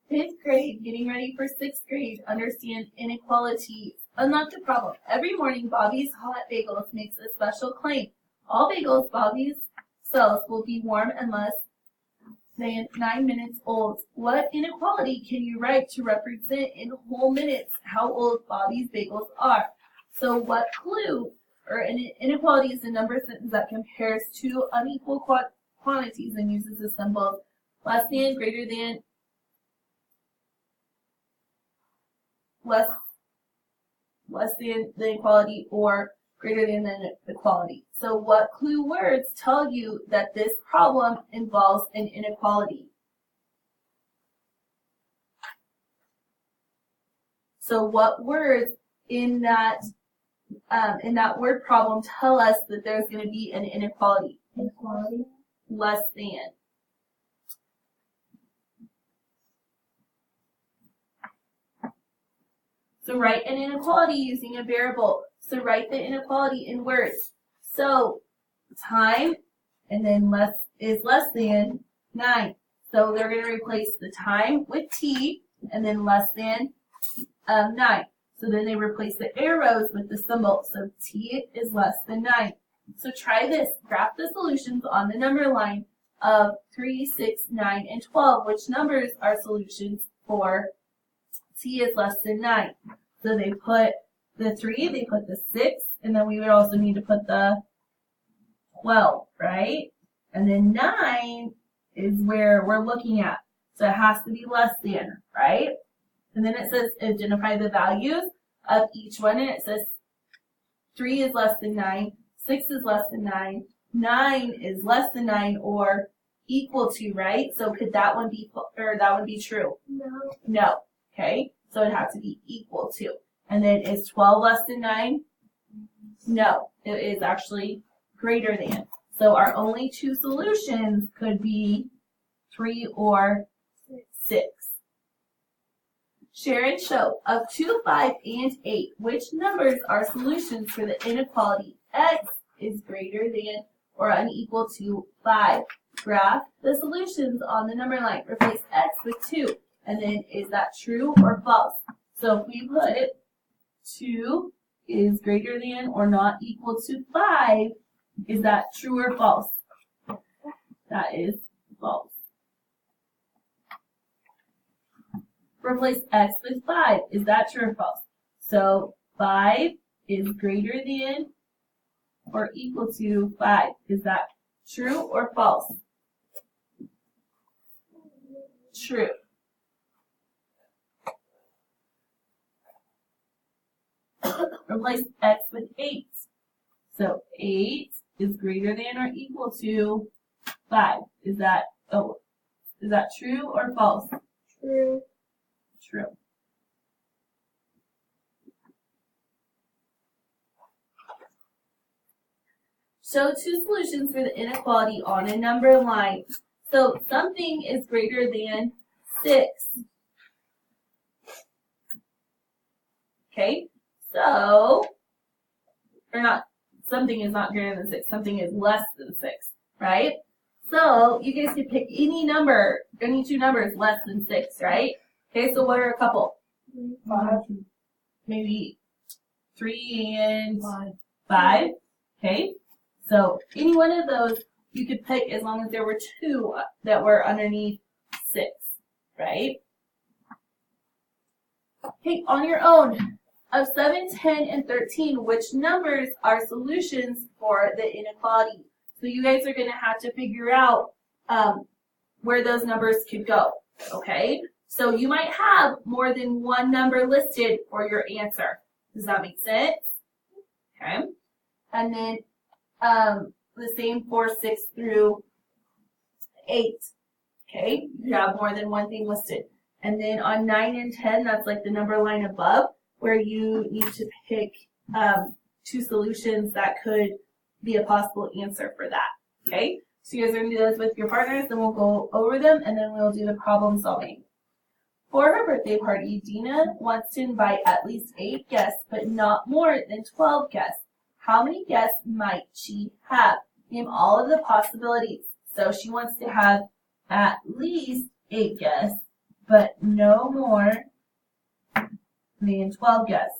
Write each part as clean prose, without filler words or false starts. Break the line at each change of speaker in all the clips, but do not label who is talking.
Fifth grade, getting ready for sixth grade, understand inequalities. Unlock the problem. Every morning, Bobby's Hot Bagels makes a special claim. All bagels Bobby's sells will be warm and less than 9 minutes old. What inequality can you write to represent in whole minutes how old Bobby's bagels are? So what clue or an inequality is a number sentence that compares two unequal quantities and uses the symbols less than, greater than, less than the equality, or greater than the equality. So what clue words tell you that this problem involves an inequality? So what words in that word problem tell us that there's going to be an inequality?
Inequality.
Less than. So write an inequality using a variable. So write the inequality in words. So time and then less is less than 9. So they're going to replace the time with t and then less than 9. So then they replace the arrows with the symbol. So t is less than 9. So try this. Graph the solutions on the number line of 3, 6, 9, and 12. Which numbers are solutions for t is less than 9? So they put the 3, they put the 6, and then we would also need to put the 12, right? And then 9 is where we're looking at. So it has to be less than, right? And then it says identify the values of each one, and it says 3 is less than 9, 6 is less than 9, 9 is less than 9 or equal to, right? So could that one be, or that would be true?
No.
No. Okay, so it has to be equal to. And then is 12 less than 9? No, it is actually greater than. So our only two solutions could be 3 or 6. Share and show. Of 2, 5, and 8, which numbers are solutions for the inequality x is greater than or unequal to 5? Graph the solutions on the number line. Replace x with 2. And then is that true or false? So if we put 2 is greater than or not equal to 5, is that true or false? That is false. Replace x with 5. Is that true or false? So 5 is greater than or equal to 5. Is that true or false? True. Replace x with 8. So 8 is greater than or equal to 5. Is that true or false?
True.
True. Show two solutions for the inequality on a number line. So something is greater than 6. Okay, so, or not, something is not greater than 6, something is less than 6, right? So you guys could pick any number, any two numbers less than 6, right? Okay, so what are a couple?
5.
Maybe 3 and 5. Okay, so any one of those you could pick as long as there were 2 that were underneath 6, right? Okay, on your own. Of 7, 10, and 13, which numbers are solutions for the inequality? So you guys are going to have to figure out where those numbers could go, okay? So you might have more than one number listed for your answer. Does that make sense? Okay. And then the same for 6 through 8. Okay, you have more than one thing listed. And then on 9 and 10, that's like the number line above, where you need to pick 2 solutions that could be a possible answer for that. Okay, so you guys are going to do those with your partners, then we'll go over them, and then we'll do the problem solving. For her birthday party, Dina wants to invite at least 8 guests, but not more than 12 guests. How many guests might she have? Name all of the possibilities. So she wants to have at least 8 guests, but no more than 12 guests.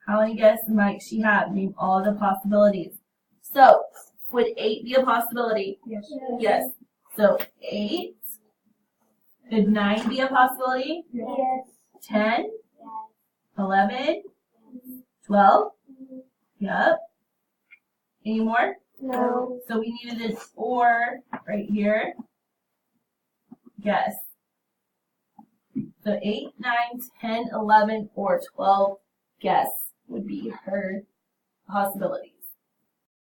How many guests might she have? Name all the possibilities. So, would 8 be a possibility?
Yes.
Yes. So, 8. Could 9 be a possibility?
Yes.
10? 11? 12? Yep. Any more?
No.
So we needed an or right here. Guess. So 8, 9, 10, 11, or 12 guess would be her possibility.